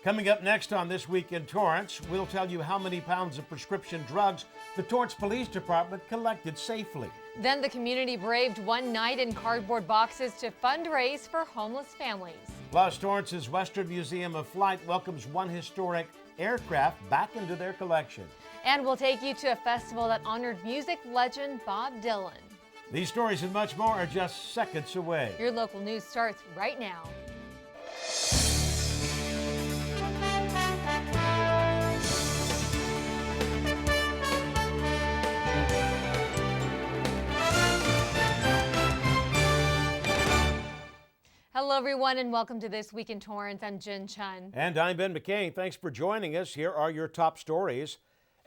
Coming up next on This Week in Torrance, we'll tell you how many pounds of prescription drugs the Torrance Police Department collected safely. Then the community braved one night in cardboard boxes to fundraise for homeless families. Plus, Torrance's Western Museum of Flight welcomes one historic aircraft back into their collection. And we'll take you to a festival that honored music legend Bob Dylan. These stories and much more are just seconds away. Your local news starts right now. Hello, everyone, and welcome to This Week in Torrance. I'm Jin Chun. And I'm Ben McCain. Thanks for joining us. Here are your top stories.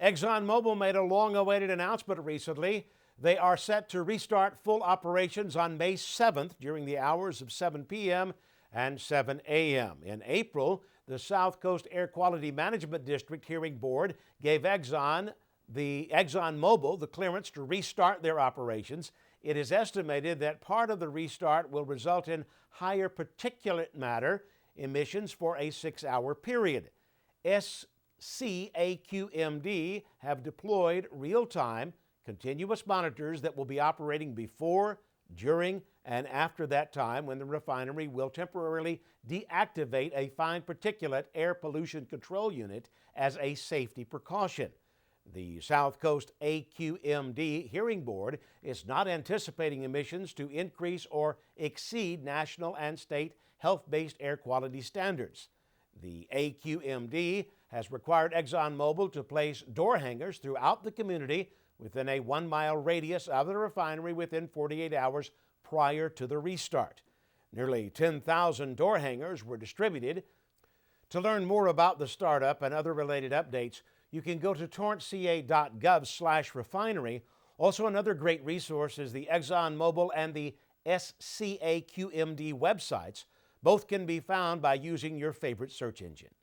ExxonMobil made a long-awaited announcement recently. They are set to restart full operations on May 7th during the hours of 7 p.m. and 7 a.m. In April, the South Coast Air Quality Management District Hearing Board gave ExxonMobil the clearance to restart their operations. It is estimated that part of the restart will result in higher particulate matter emissions for a 6-hour period. CAQMD have deployed real-time continuous monitors that will be operating before, during, and after that time when the refinery will temporarily deactivate a fine particulate air pollution control unit as a safety precaution. The South Coast AQMD Hearing Board is not anticipating emissions to increase or exceed national and state health-based air quality standards. The AQMD has required ExxonMobil to place door hangers throughout the community within a 1-mile radius of the refinery within 48 hours prior to the restart. Nearly 10,000 door hangers were distributed. To learn more about the startup and other related updates, you can go to torranceca.gov/refinery. Also, another great resource is the ExxonMobil and the SCAQMD websites. Both can be found by using your favorite search engine.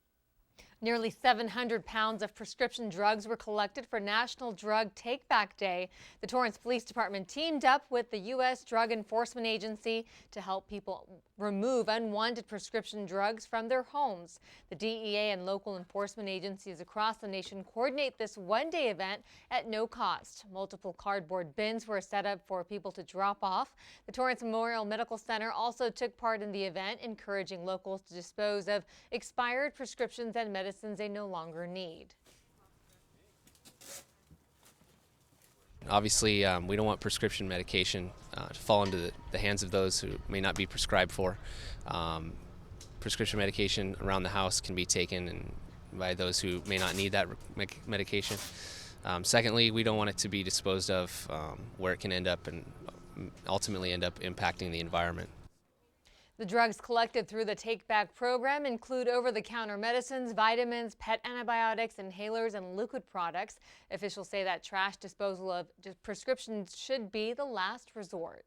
Nearly 700 pounds of prescription drugs were collected for National Drug Take-Back Day. The Torrance Police Department teamed up with the U.S. Drug Enforcement Agency to help people remove unwanted prescription drugs from their homes. The DEA and local enforcement agencies across the nation coordinate this one-day event at no cost. Multiple cardboard bins were set up for people to drop off. The Torrance Memorial Medical Center also took part in the event, encouraging locals to dispose of expired prescriptions and medicines they no longer need. Obviously, we don't want prescription medication to fall into the hands of those who may not be prescribed for. Prescription medication around the house can be taken by those who may not need that medication. Secondly, we don't want it to be disposed of where it can end up and ultimately end up impacting the environment. The drugs collected through the Take-Back program include over-the-counter medicines, vitamins, pet antibiotics, inhalers, and liquid products. Officials say that trash disposal of prescriptions should be the last resort.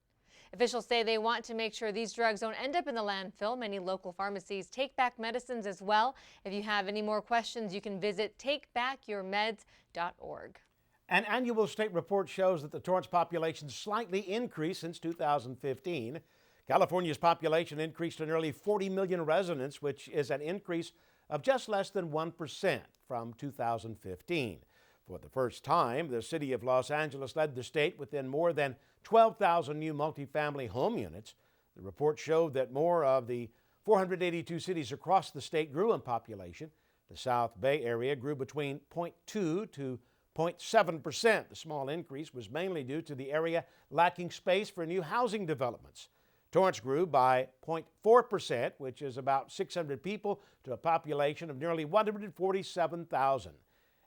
Officials say they want to make sure these drugs don't end up in the landfill. Many local pharmacies take back medicines as well. If you have any more questions, you can visit takebackyourmeds.org. An annual state report shows that the Torrance population slightly increased since 2015. California's population increased to nearly 40 million residents, which is an increase of just less than 1% from 2015. For the first time, the city of Los Angeles led the state within more than 12,000 new multifamily home units. The report showed that more of the 482 cities across the state grew in population. The South Bay area grew between 0.2 to 0.7%. The small increase was mainly due to the area lacking space for new housing developments. Torrance grew by 0.4%, which is about 600 people, to a population of nearly 147,000.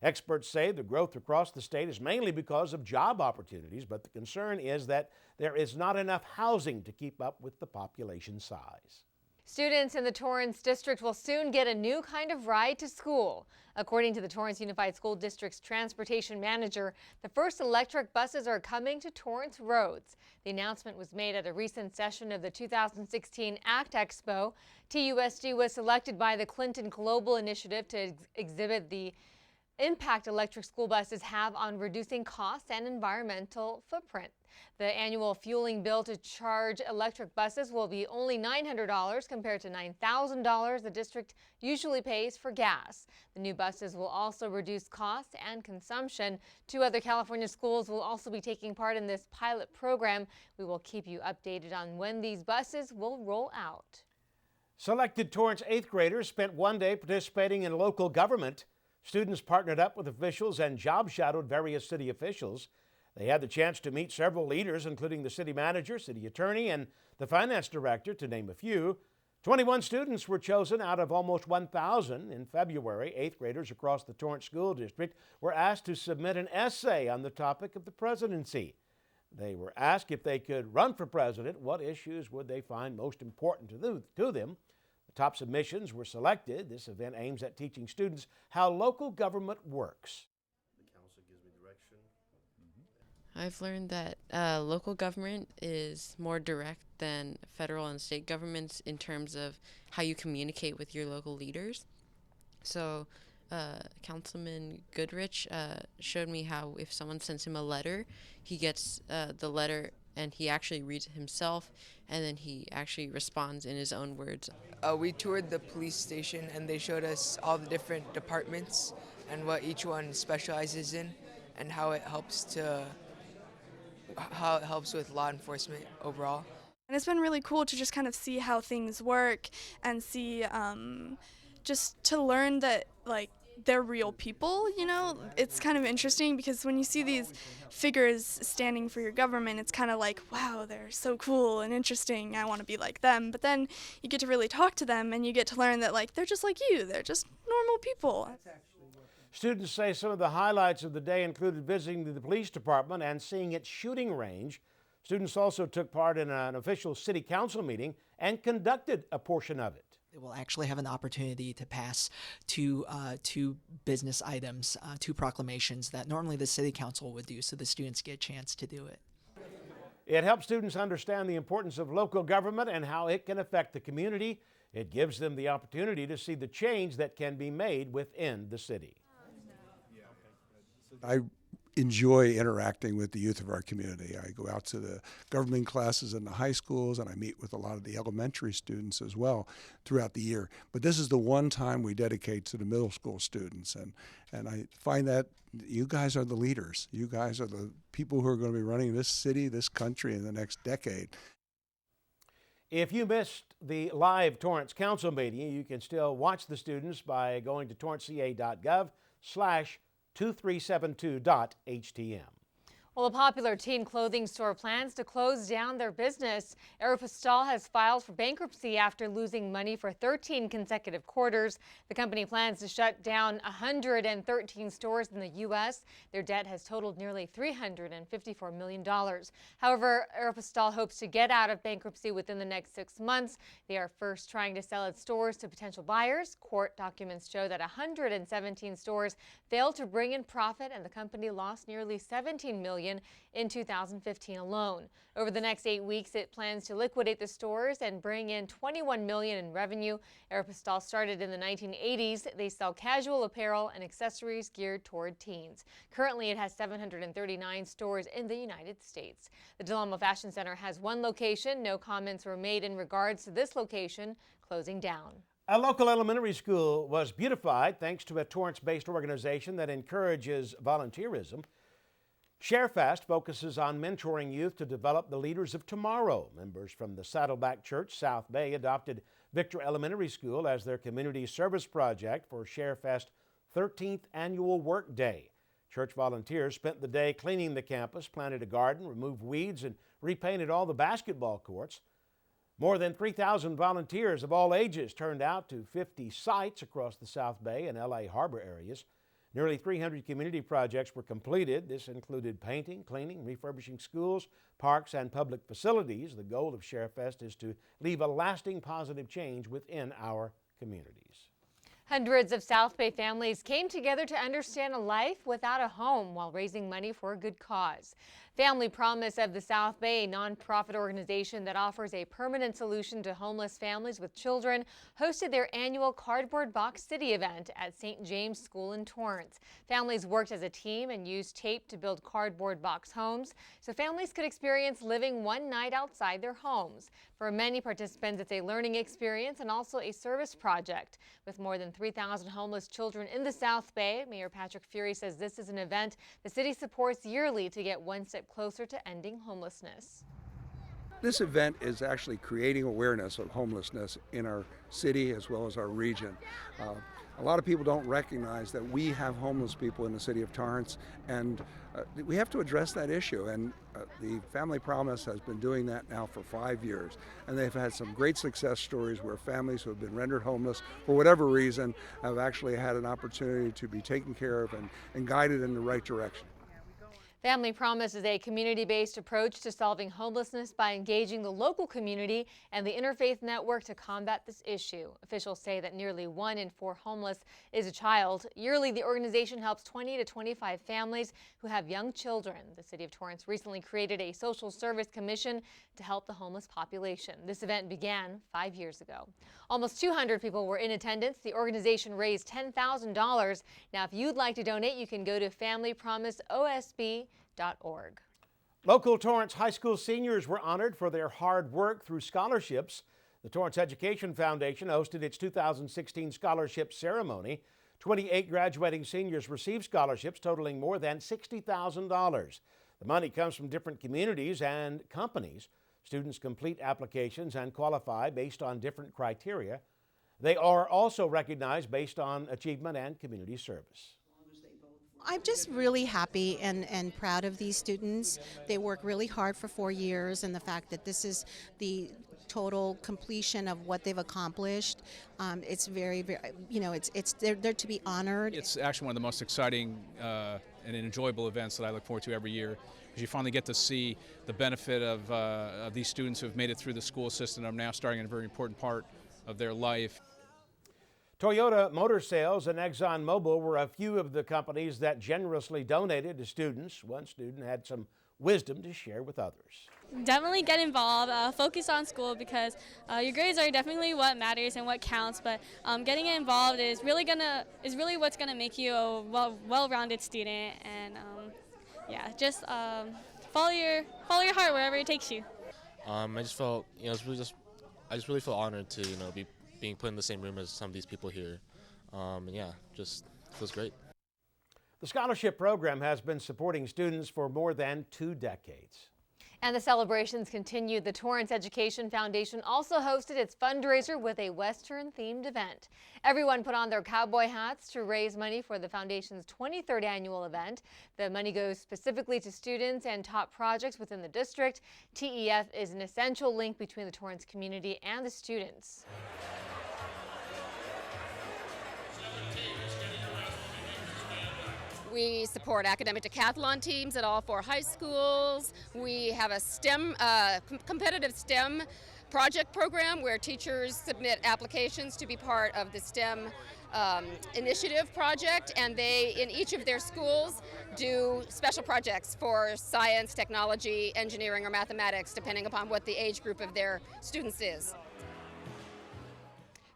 Experts say the growth across the state is mainly because of job opportunities, but the concern is that there is not enough housing to keep up with the population size. Students in the Torrance District will soon get a new kind of ride to school. According to the Torrance Unified School District's transportation manager, the first electric buses are coming to Torrance roads. The announcement was made at a recent session of the 2016 ACT Expo. TUSD was selected by the Clinton Global Initiative to exhibit the impact electric school buses have on reducing costs and environmental footprint. The annual fueling bill to charge electric buses will be only $900 compared to $9,000 the district usually pays for gas. The new buses will also reduce costs and consumption. 2 other California schools will also be taking part in this pilot program. We will keep you updated on when these buses will roll out. Selected Torrance 8th graders spent one day participating in local government. Students partnered up with officials and job shadowed various city officials. They had the chance to meet several leaders, including the city manager, city attorney, and the finance director, to name a few. 21 students were chosen out of almost 1,000. In February, 8th graders across the Torrance School District were asked to submit an essay on the topic of the presidency. They were asked if they could run for president, what issues would they find most important to them. The top submissions were selected. This event aims at teaching students how local government works. The council gives me direction. I've learned that local government is more direct than federal and state governments in terms of how you communicate with your local leaders. So Councilman Goodrich showed me how if someone sends him a letter, he gets the letter and he actually reads it himself, and then he actually responds in his own words. We toured the police station and they showed us all the different departments and what each one specializes in and how it helps with law enforcement overall. And it's been really cool to just kind of see how things work and see just to learn that like they're real people, you know. It's kind of interesting because when you see these figures standing for your government, it's kind of like, wow, they're so cool and interesting, I want to be like them. But then you get to really talk to them and you get to learn that like they're just like you, they're just normal people. Students say some of the highlights of the day included visiting the police department and seeing its shooting range. Students also took part in an official city council meeting and conducted a portion of it. They will actually have an opportunity to pass two business items, 2 proclamations that normally the city council would do, so the students get a chance to do it. It helps students understand the importance of local government and how it can affect the community. It gives them the opportunity to see the change that can be made within the city. I enjoy interacting with the youth of our community. I go out to the government classes in the high schools, and I meet with a lot of the elementary students as well throughout the year. But this is the one time we dedicate to the middle school students, and I find that you guys are the leaders. You guys are the people who are going to be running this city, this country in the next decade. If you missed the live Torrance Council meeting, you can still watch the students by going to torranceca.gov/2372.htm. Well, a popular teen clothing store plans to close down their business. Aeropostale has filed for bankruptcy after losing money for 13 consecutive quarters. The company plans to shut down 113 stores in the U.S. Their debt has totaled nearly $354 million. However, Aeropostale hopes to get out of bankruptcy within the next 6 months. They are first trying to sell its stores to potential buyers. Court documents show that 117 stores failed to bring in profit, and the company lost nearly $17 million in 2015 alone. Over the next 8 weeks, it plans to liquidate the stores and bring in $21 million in revenue. Aeropostale started in the 1980s. They sell casual apparel and accessories geared toward teens. Currently, it has 739 stores in the United States. The Del Amo Fashion Center has 1 location. No comments were made in regards to this location closing down. A local elementary school was beautified thanks to a Torrance-based organization that encourages volunteerism. Sharefest focuses on mentoring youth to develop the leaders of tomorrow. Members from the Saddleback Church South Bay adopted Victor Elementary School as their community service project for Sharefest 13th annual work day. Church volunteers spent the day cleaning the campus, planted a garden, removed weeds, and repainted all the basketball courts. More than 3,000 volunteers of all ages turned out to 50 sites across the South Bay and LA Harbor areas. Nearly 300 community projects were completed. This included painting, cleaning, refurbishing schools, parks, and public facilities. The goal of Sharefest is to leave a lasting positive change within our communities. Hundreds of South Bay families came together to understand a life without a home while raising money for a good cause. Family Promise of the South Bay, a nonprofit organization that offers a permanent solution to homeless families with children, hosted their annual Cardboard Box City event at St. James School in Torrance. Families worked as a team and used tape to build cardboard box homes so families could experience living one night outside their homes. For many participants, it's a learning experience and also a service project. With more than 3,000 homeless children in the South Bay, Mayor Patrick Fury says this is an event the city supports yearly to get one step closer to ending homelessness. This event is actually creating awareness of homelessness in our city as well as our region. A lot of people don't recognize that we have homeless people in the city of Torrance, and we have to address that issue. And the Family Promise has been doing that now for 5 years, and they've had some great success stories where families who have been rendered homeless for whatever reason have actually had an opportunity to be taken care of and guided in the right direction. Family Promise is a community-based approach to solving homelessness by engaging the local community and the interfaith network to combat this issue. Officials say that nearly 1 in 4 homeless is a child. Yearly, the organization helps 20 to 25 families who have young children. The city of Torrance recently created a social service commission to help the homeless population. This event began 5 years ago. Almost 200 people were in attendance. The organization raised $10,000. Now, if you'd like to donate, you can go to FamilyPromiseOSB.org. Local Torrance High School seniors were honored for their hard work through scholarships. The Torrance Education Foundation hosted its 2016 scholarship ceremony. 28 graduating seniors received scholarships totaling more than $60,000. The money comes from different communities and companies. Students complete applications and qualify based on different criteria. They are also recognized based on achievement and community service. I'm just really happy and proud of these students. They work really hard for 4 years, and the fact that this is the total completion of what they've accomplished, it's very, they're to be honored. It's actually one of the most exciting and enjoyable events that I look forward to every year, because you finally get to see the benefit of these students who have made it through the school system and are now starting a very important part of their life. Toyota Motor Sales and Exxon Mobil were a few of the companies that generously donated to students. One student had some wisdom to share with others. Definitely get involved, focus on school, because your grades are definitely what matters and what counts, but getting involved is really what's gonna make you a well-rounded student, and just follow your heart wherever it takes you. I just felt, I just really feel honored to, be being put in the same room as some of these people here. Just feels great. The scholarship program has been supporting students for more than 2 decades. And the celebrations continued. The Torrance Education Foundation also hosted its fundraiser with a Western-themed event. Everyone put on their cowboy hats to raise money for the foundation's 23rd annual event. The money goes specifically to students and top projects within the district. TEF is an essential link between the Torrance community and the students. We support academic decathlon teams at all 4 high schools. We have a STEM, competitive STEM project program where teachers submit applications to be part of the STEM initiative project, and they, in each of their schools, do special projects for science, technology, engineering, or mathematics, depending upon what the age group of their students is.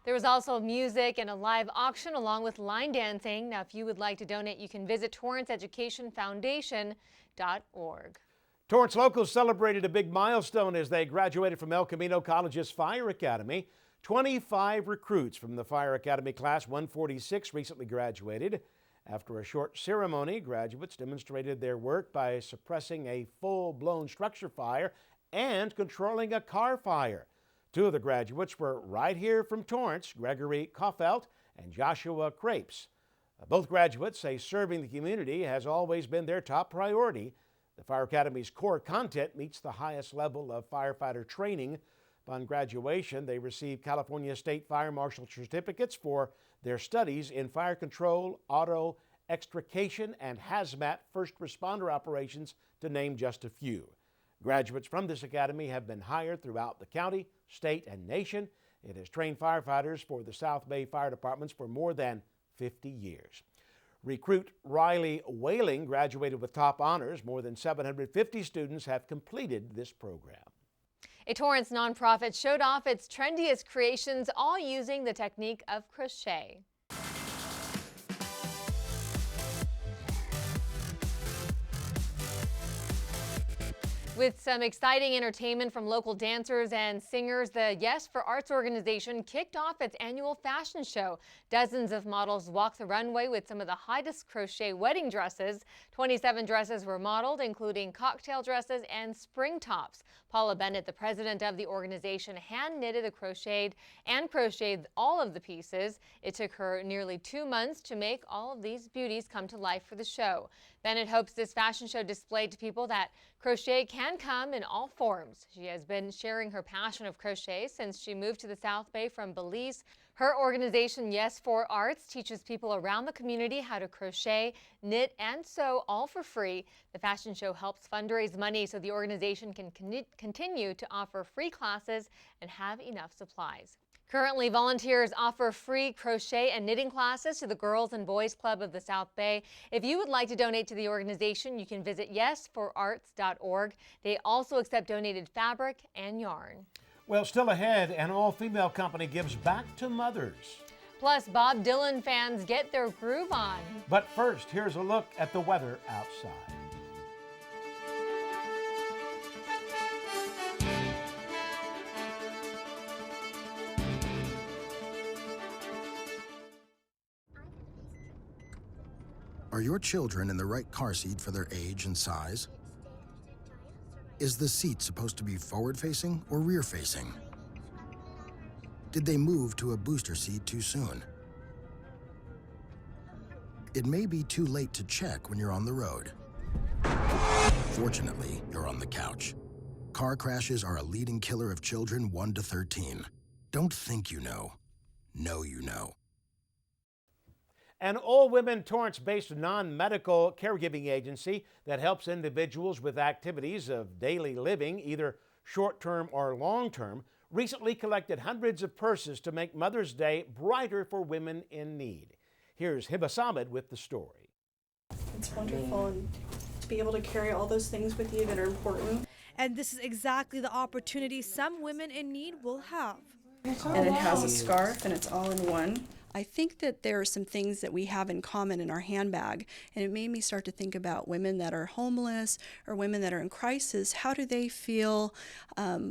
There was also music and a live auction along with line dancing. Now, if you would like to donate, you can visit TorranceEducationFoundation.org. Torrance locals celebrated a big milestone as they graduated from El Camino College's Fire Academy. 25 recruits from the Fire Academy Class 146 recently graduated. After a short ceremony, graduates demonstrated their work by suppressing a full-blown structure fire and controlling a car fire. 2 of the graduates were right here from Torrance, Gregory Kaufelt and Joshua Crapes. Both graduates say serving the community has always been their top priority. The Fire Academy's core content meets the highest level of firefighter training. Upon graduation, they received California State Fire Marshal certificates for their studies in fire control, auto extrication, and hazmat first responder operations, to name just a few. Graduates from this academy have been hired throughout the county, state, and nation. It has trained firefighters for the South Bay Fire Departments for more than 50 years. Recruit Riley Whaling graduated with top honors. More than 750 students have completed this program. A Torrance nonprofit showed off its trendiest creations, all using the technique of crochet. With some exciting entertainment from local dancers and singers, the Yes for Arts organization kicked off its annual fashion show. Dozens of models walked the runway with some of the hottest crochet wedding dresses. 27 dresses were modeled, including cocktail dresses and spring tops. Paula Bennett, the president of the organization, hand-knitted and crocheted all of the pieces. It took her nearly 2 months to make all of these beauties come to life for the show. Bennett hopes this fashion show displayed to people that crochet can come in all forms. She has been sharing her passion of crochet since she moved to the South Bay from Belize. Her organization, Yes for Arts, teaches people around the community how to crochet, knit, and sew, all for free. The fashion show helps fundraise money so the organization can continue to offer free classes and have enough supplies. Currently, volunteers offer free crochet and knitting classes to the Girls and Boys Club of the South Bay. If you would like to donate to the organization, you can visit yesforarts.org. They also accept donated fabric and yarn. Well, still ahead, an all-female company gives back to mothers. Plus, Bob Dylan fans get their groove on. But first, here's a look at the weather outside. Are your children in the right car seat for their age and size? Is the seat supposed to be forward-facing or rear-facing? Did they move to a booster seat too soon? It may be too late to check when you're on the road. Fortunately, you're on the couch. Car crashes are a leading killer of children 1 to 13. Don't think you know. Know you know. An all-women Torrance-based non-medical caregiving agency that helps individuals with activities of daily living, either short-term or long-term, recently collected hundreds of purses to make Mother's Day brighter for women in need. Here's Hiba Ahmed with the story. It's wonderful to be able to carry all those things with you that are important. And this is exactly the opportunity some women in need will have. And it has a scarf and it's all in one. I think that there are some things that we have in common in our handbag, and it made me start to think about women that are homeless or women that are in crisis. How do they feel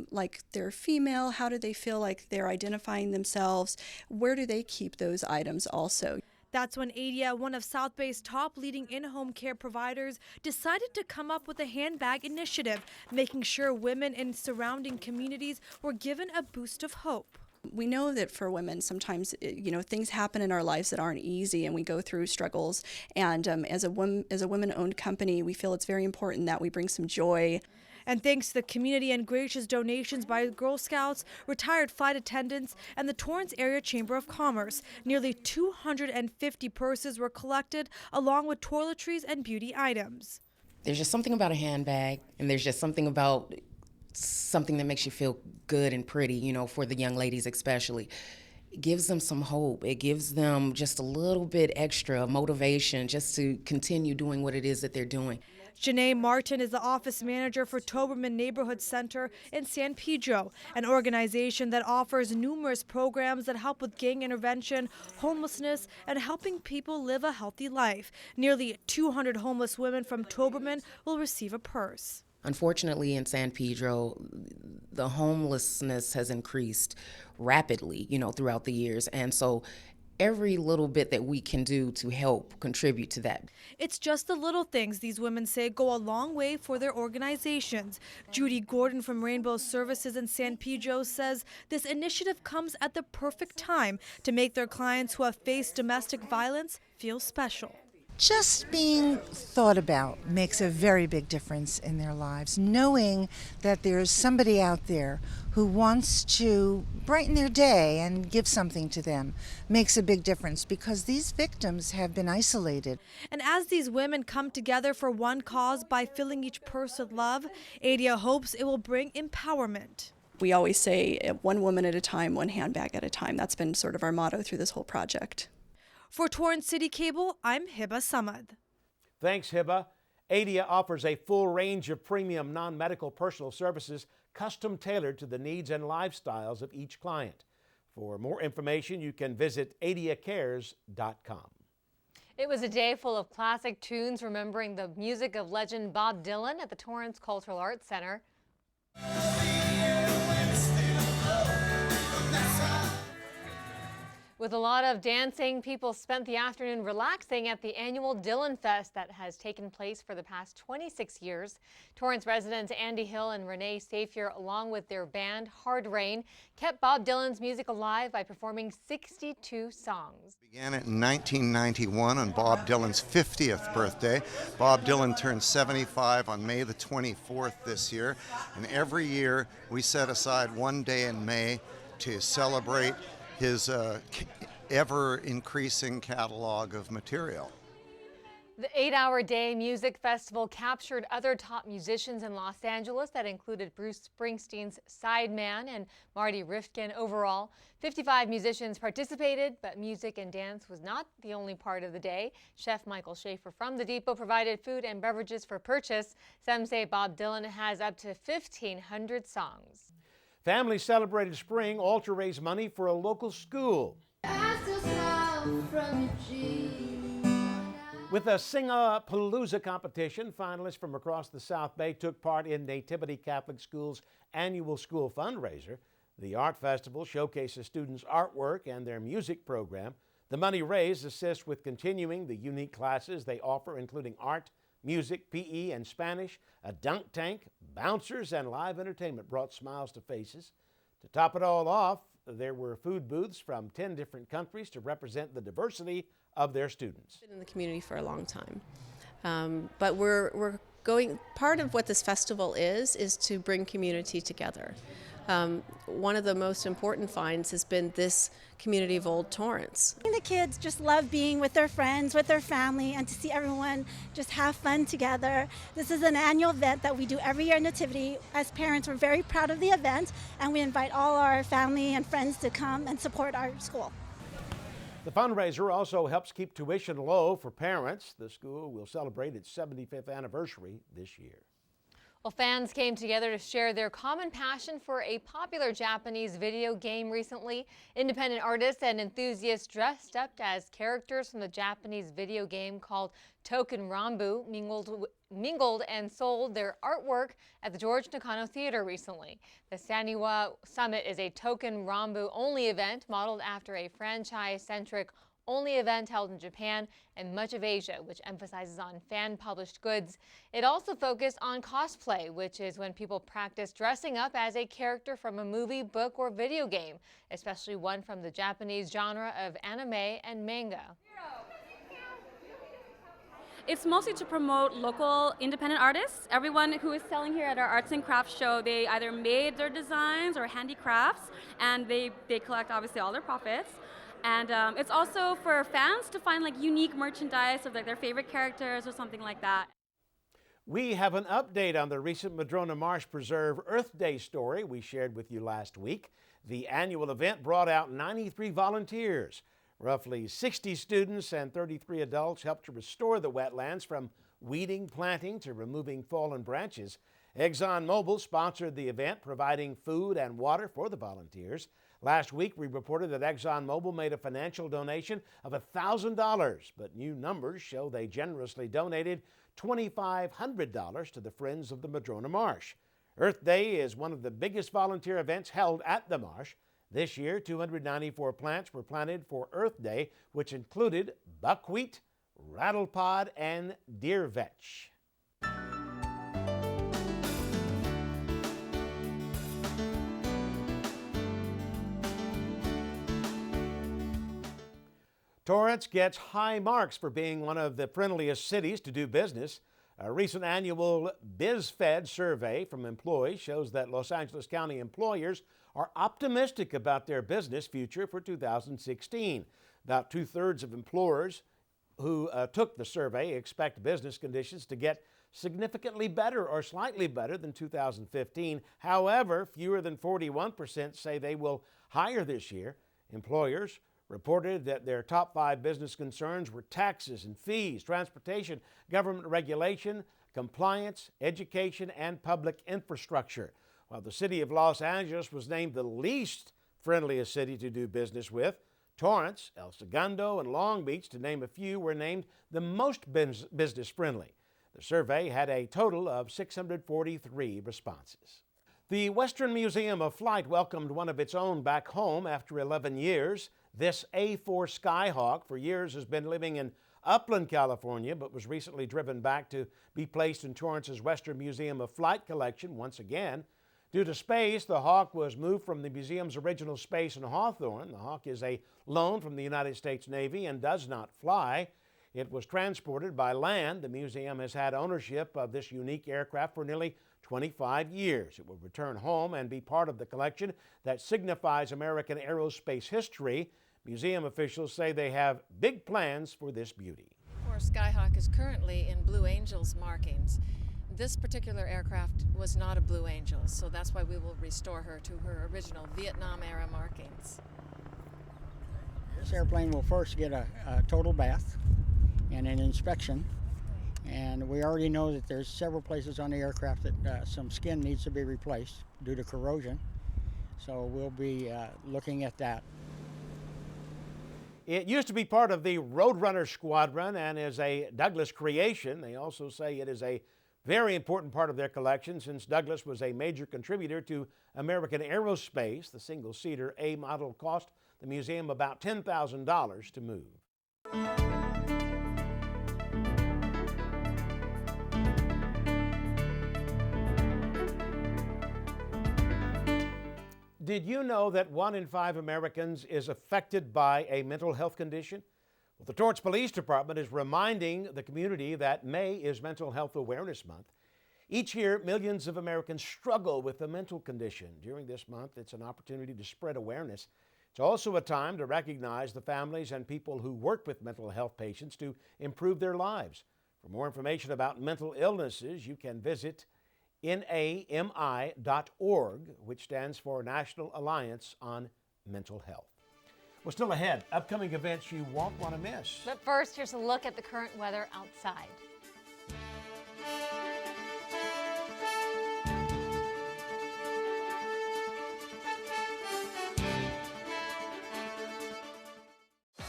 like they're female? How do they feel like they're identifying themselves? Where do they keep those items also? That's when Adia, one of South Bay's top leading in-home care providers, decided to come up with a Handbag Initiative, making sure women in surrounding communities were given a boost of hope. We know that for women, sometimes, things happen in our lives that aren't easy and we go through struggles. And as a women-owned company, we feel it's very important that we bring some joy. And thanks to the community and gracious donations by Girl Scouts, retired flight attendants, and the Torrance Area Chamber of Commerce, nearly 250 purses were collected, along with toiletries and beauty items. There's just something about a handbag, and there's just something about something that makes you feel good and pretty, for the young ladies especially. It gives them some hope. It gives them just a little bit extra motivation just to continue doing what it is that they're doing. Janae Martin is the office manager for Toberman Neighborhood Center in San Pedro, an organization that offers numerous programs that help with gang intervention, homelessness, and helping people live a healthy life. Nearly 200 homeless women from Toberman will receive a purse. Unfortunately, in San Pedro, the homelessness has increased rapidly, throughout the years. And so every little bit that we can do to help contribute to that. It's just the little things, these women say, go a long way for their organizations. Judy Gordon from Rainbow Services in San Pedro says this initiative comes at the perfect time to make their clients who have faced domestic violence feel special. Just being thought about makes a very big difference in their lives. Knowing that there's somebody out there who wants to brighten their day and give something to them makes a big difference, because these victims have been isolated. And as these women come together for one cause by filling each purse with love, Adia hopes it will bring empowerment. We always say one woman at a time, one handbag at a time. That's been sort of our motto through this whole project. For Torrance CitiCABLE, I'm Hiba Samad. Thanks, Hiba. ADIA offers a full range of premium non-medical personal services custom tailored to the needs and lifestyles of each client. For more information, you can visit adiacares.com. It was a day full of classic tunes remembering the music of legend Bob Dylan at the Torrance Cultural Arts Center. With a lot of dancing, people spent the afternoon relaxing at the annual Dylan Fest that has taken place for the past 26 years. Torrance residents Andy Hill and Renee Safier, along with their band Hard Rain, kept Bob Dylan's music alive by performing 62 songs. Began it in 1991 on Bob Dylan's 50th birthday. Bob Dylan turned 75 on May the 24th this year, and every year we set aside one day in May to celebrate his ever-increasing catalog of material. The 8-hour-day music festival captured other top musicians in Los Angeles that included Bruce Springsteen's sideman and Marty Rifkin. Overall, 55 musicians participated, but music and dance was not the only part of the day. Chef Michael Schaefer from the Depot provided food and beverages for purchase. Some say Bob Dylan has up to 1,500 songs. Families celebrated spring, all to raise money for a local school. With a Sing-a-Palooza competition, finalists from across the South Bay took part in Nativity Catholic School's annual school fundraiser. The art festival showcases students' artwork and their music program. The money raised assists with continuing the unique classes they offer, including art, music, PE, and Spanish. A dunk tank, bouncers, and live entertainment brought smiles to faces. To top it all off, there were food booths from 10 different countries to represent the diversity of their students. Been in the community for a long time, but we're going. Part of what this festival is to bring community together. One of the most important finds has been this community of Old Torrance. The kids just love being with their friends, with their family, and to see everyone just have fun together. This is an annual event that we do every year in Nativity. As parents, we're very proud of the event, and we invite all our family and friends to come and support our school. The fundraiser also helps keep tuition low for parents. The school will celebrate its 75th anniversary this year. Well, fans came together to share their common passion for a popular Japanese video game recently. Independent artists and enthusiasts dressed up as characters from the Japanese video game called Token Rambu mingled and sold their artwork at the George Nakano Theater recently. The Sanyo Summit is a Token Rambu only event modeled after a franchise-centric only event held in Japan and much of Asia, which emphasizes on fan-published goods. It also focused on cosplay, which is when people practice dressing up as a character from a movie, book, or video game, especially one from the Japanese genre of anime and manga. It's mostly to promote local independent artists. Everyone who is selling here at our arts and crafts show, they either made their designs or handicrafts, and they collect obviously all their profits. And it's also for fans to find like unique merchandise of like their favorite characters or something like that. We have an update on the recent Madrona Marsh Preserve Earth Day story we shared with you last week. The annual event brought out 93 volunteers. Roughly 60 students and 33 adults helped to restore the wetlands from weeding, planting to removing fallen branches. ExxonMobil sponsored the event, providing food and water for the volunteers. Last week, we reported that ExxonMobil made a financial donation of $1,000, but new numbers show they generously donated $2,500 to the Friends of the Madrona Marsh. Earth Day is one of the biggest volunteer events held at the marsh. This year, 294 plants were planted for Earth Day, which included buckwheat, rattlepod, and deer vetch. Torrance gets high marks for being one of the friendliest cities to do business. A recent annual BizFed survey from employees shows that Los Angeles County employers are optimistic about their business future for 2016. About 2/3 of employers who took the survey expect business conditions to get significantly better or slightly better than 2015. However, fewer than 41% say they will hire this year. Employers reported that their top 5 business concerns were taxes and fees, transportation, government regulation, compliance, education, and public infrastructure. While the city of Los Angeles was named the least friendliest city to do business with, Torrance, El Segundo, and Long Beach, to name a few, were named the most business friendly. The survey had a total of 643 responses. The Western Museum of Flight welcomed one of its own back home after 11 years. This A4 Skyhawk for years has been living in Upland, California, but was recently driven back to be placed in Torrance's Western Museum of Flight collection once again. Due to space, the Hawk was moved from the museum's original space in Hawthorne. The Hawk is a loan from the United States Navy and does not fly. It was transported by land. The museum has had ownership of this unique aircraft for nearly 25 years. It will return home and be part of the collection that signifies American aerospace history. Museum officials say they have big plans for this beauty. Our Skyhawk is currently in Blue Angels markings. This particular aircraft was not a Blue Angel, so that's why we will restore her to her original Vietnam-era markings. This airplane will first get a total bath and an inspection, and we already know that there's several places on the aircraft that some skin needs to be replaced due to corrosion, so we'll be looking at that. It used to be part of the Roadrunner Squadron and is a Douglas creation. They also say it is a very important part of their collection since Douglas was a major contributor to American aerospace. The single-seater A model cost the museum about $10,000 to move. Did you know that 1 in 5 Americans is affected by a mental health condition? Well, the Torrance Police Department is reminding the community that May is Mental Health Awareness Month. Each year, millions of Americans struggle with a mental condition. During this month, it's an opportunity to spread awareness. It's also a time to recognize the families and people who work with mental health patients to improve their lives. For more information about mental illnesses, you can visit NAMI.org, which stands for National Alliance on Mental Health. Well, still ahead, upcoming events you won't want to miss. But first, here's a look at the current weather outside.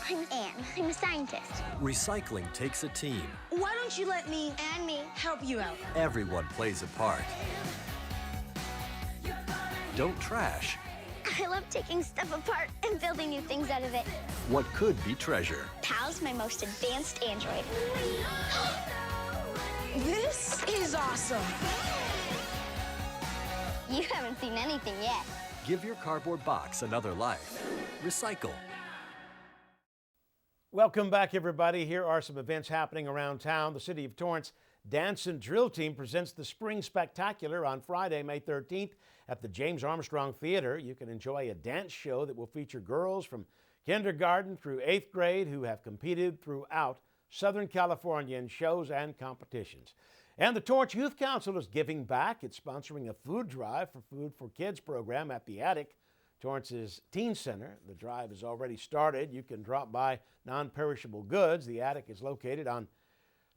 I'm Anne. I'm a scientist. Recycling takes a team. Why don't you let me and me help you out? Everyone plays a part. Don't trash I love taking stuff apart and building new things out of it. what could be treasure. Pal's my most advanced android. This is awesome. You haven't seen anything yet. Give your cardboard box another life. Recycle. Welcome back, everybody. Here are some events happening around town. The City of Torrance Dance and Drill Team presents the Spring Spectacular on Friday, May 13th at the James Armstrong Theater. You can enjoy a dance show that will feature girls from kindergarten through 8th grade who have competed throughout Southern California in shows and competitions. And the Torrance Youth Council is giving back. It's sponsoring a food drive for Food for Kids program at the Attic, Torrance's Teen Center. The drive has already started. You can drop by non-perishable goods. The Attic is located on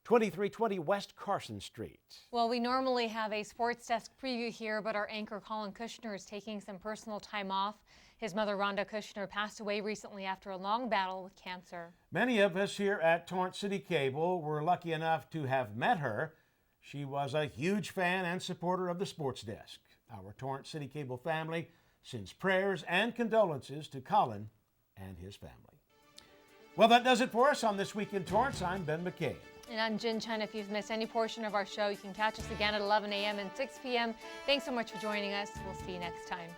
2320 West Carson Street. Well, we normally have a sports desk preview here, but our anchor Colin Kushner is taking some personal time off. His mother, Rhonda Kushner, passed away recently after a long battle with cancer. Many of us here at Torrance CitiCABLE were lucky enough to have met her. She was a huge fan and supporter of the sports desk. Our Torrance CitiCABLE family sends prayers and condolences to Colin and his family. Well, that does it for us on This Week in Torrance. I'm Ben McCain. And I'm Jin Chun. If you've missed any portion of our show, you can catch us again at 11 a.m. and 6 p.m. Thanks so much for joining us. We'll see you next time.